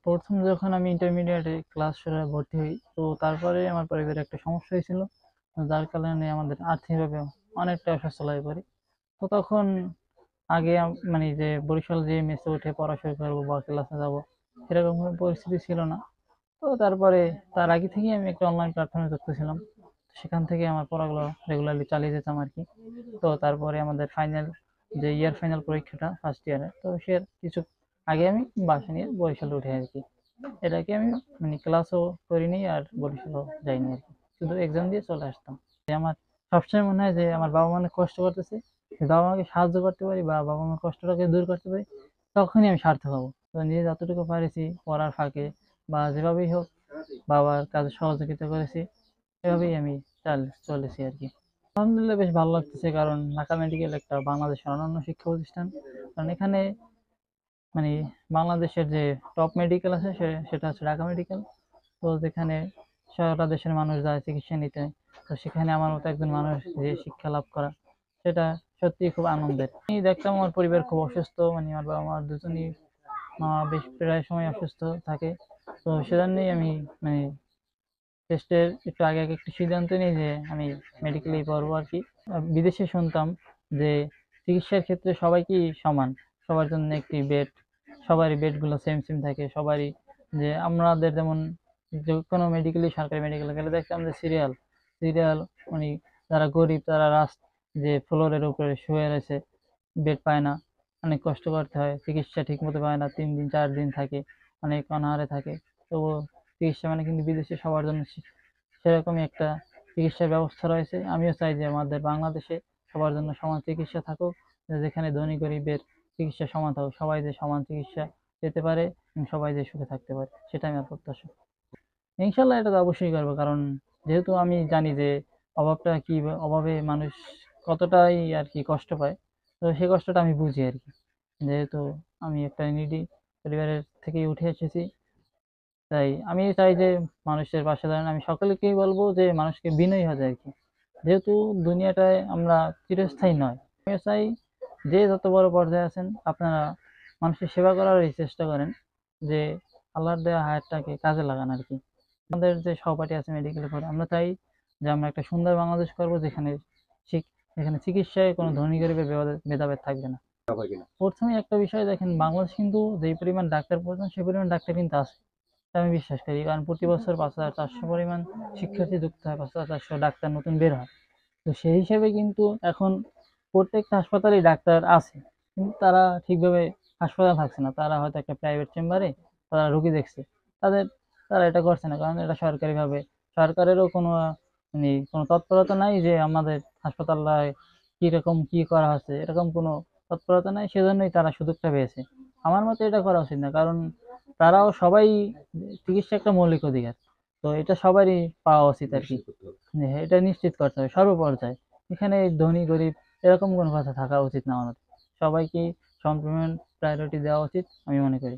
প্রথম যখন আমি ইন্টারমিডিয়েটে ক্লাস শুরু ভর্তি হই, তো তারপরে আমার পরিবারে একটা সমস্যা হয়েছিল, যার কারণে আমাদের আর্থিকভাবে অনেকটা অসচ্ছল হয়ে পড়ি। তো তখন আগে মানে যে বরিশাল যে মেসে উঠে পড়া শুরু করবো বা ক্লাসে যাব, সেরকম কোনো পরিস্থিতি ছিল না। তো তারপরে তার আগে থেকেই আমি একটা অনলাইন প্ল্যাটফর্মে যুক্ত ছিলাম। সেখান থেকে আমার পড়াগুলো রেগুলারলি চালিয়ে যেতাম আর কি। তো তারপরে আমাদের ফাইনাল, যে ইয়ার ফাইনাল পরীক্ষাটা ফার্স্ট ইয়ারে, তো সে কিছু আগে আমি বাসা নিয়ে বরিশালে উঠে আর কি। এটাকে আমি মানে ক্লাসও করিনি আর বরিশালও যাইনি আর কি, শুধু এক্সাম দিয়ে চলে আসতাম। আমার সবসময় মনে হয় যে আমার বাবা মা অনেক কষ্ট করতেছে, যদি বাবা মাকে সাহায্য করতে পারি বা বাবা মার কষ্টটাকে দূর করতে পারি, তখনই আমি সার্থক হবো। তো নিজে যতটুকু পারিছি পড়ার ফাঁকে বা যেভাবেই হোক বাবার কাজে সহযোগিতা করেছি, এভাবেই আমি চলেছি আর কি। আলহামদুলিল্লাহ বেশ ভালো লাগতেছে, কারণ ঢাকা মেডিকেল একটা বাংলাদেশের অনন্য শিক্ষা প্রতিষ্ঠান। কারণ এখানে মানে বাংলাদেশের যে টপ মেডিকেল আছে সেটা হচ্ছে ঢাকা মেডিকেল। তো যেখানে সারা দেশের মানুষ যায় চিকিৎসা নিতে, তো সেখানে আমার মতো একজন মানুষ যে শিক্ষা লাভ করা, সেটা সত্যিই খুব আনন্দের। আমি দেখতাম আমার পরিবার খুব অসুস্থ, মানে আমার বাবা মা দুজনই, মা বেশ প্রায় সময় অসুস্থ থাকে। তো সেজন্যই আমি মানে টেস্টের একটু আগে আগে একটু সিদ্ধান্ত নিই যে আমি মেডিকেলেই পড়বো আর কি। বিদেশে শুনতাম যে চিকিৎসার ক্ষেত্রে সবাই কি সমান, সবার জন্য একটি বেড, সবারই বেডগুলো সেম সেম থাকে সবারই। যে আমাদের যেমন যে কোনো মেডিকেলই, সরকারি মেডিকেলে গেলে দেখতাম যে সিরিয়াল সিরিয়াল মানে যারা গরিব তারা যে ফ্লোরের উপরে শুয়ে রয়েছে, বেড পায় না, অনেক কষ্ট করতে হয়, চিকিৎসা ঠিক মতো পায় না, 3 দিন 4 দিন থাকে, অনেক অনাহারে থাকে। তবুও চিকিৎসা মানে কিন্তু বিদেশে সবার জন্য সেরকমই একটা চিকিৎসার ব্যবস্থা রয়েছে। আমিও চাই যে আমাদের বাংলাদেশে সবার জন্য সমান চিকিৎসা থাকুক, যেখানে ধনী গরিবের চিকিৎসা সমান থাকুক, সবাই যে সমান চিকিৎসা পেতে পারে এবং সবাই যে সুখে থাকতে পারে, সেটা আমার প্রত্যাশা। ইনশাল্লাহ এটা তো অবশ্যই করবো, কারণ যেহেতু আমি জানি যে অভাবটা কি বা অভাবে মানুষ কতটাই আর কি কষ্ট পায়। তো সেই কষ্টটা আমি বুঝি আর কি, যেহেতু আমি একটা নিডি পরিবারের থেকেই উঠে এসেছি। তাই আমি চাই যে মানুষের পাশে দাঁড়ানো। আমি সকলকেই বলবো যে মানুষকে বিনয়ী হতে আর কি, যেহেতু দুনিয়াটায় আমরা চিরস্থায়ী নয়। আমিও চাই যে যত বড় পর্যায়ে আছেন আপনারা মানুষের সেবা করারই চেষ্টা করেন, যে আল্লাহর দেওয়া হায়াতটাকে কাজে লাগান আর কি। আমাদের যে সহপাঠী আছে মেডিকেলে পড়ে, আমরা চাই যে আমরা একটা সুন্দর বাংলাদেশ করবো, যেখানে যেখানে চিকিৎসায় কোনো ধনী গরিবের ভেদাভেদ থাকবে না। প্রথমে একটা বিষয় দেখেন, বাংলাদেশ কিন্তু যেই পরিমাণ ডাক্তার প্রয়োজন সেই পরিমাণ ডাক্তার কিন্তু আছে, এটা আমি বিশ্বাস করি। কারণ প্রতি বছর 5,400 পরিমাণ শিক্ষার্থী যুক্ত হয়, 5,400 ডাক্তার নতুন বের হয়। তো সেই হিসেবে কিন্তু এখন প্রত্যেকটা হাসপাতালেই ডাক্তার আছে, কিন্তু তারা ঠিকভাবে হাসপাতাল থাকছে না, তারা হয়তো একটা প্রাইভেট চেম্বারে তারা রোগী দেখছে। তাদের তারা এটা করছে না, কারণ এটা সরকারিভাবে, সরকারেরও কোনো মানে কোনো তৎপরতা নাই যে আমাদের হাসপাতালে কিরকম কি করা হচ্ছে, এরকম কোনো তৎপরতা নাই, সেজন্যই তারা সুযোগটা পেয়েছে। আমার মতে এটা করা উচিত না, কারণ তারাও সবাই, চিকিৎসা একটা মৌলিক অধিকার, তো এটা সবারই পাওয়া উচিত আর কি। এটা নিশ্চিত করতে হবে সর্বপর্যায়ে। এখানে ধনী গরিব এরকম কোনো কথা থাকা উচিত না, আমাদের সবাইকে সমান প্রায়োরিটি দেওয়া উচিত আমি মনে করি।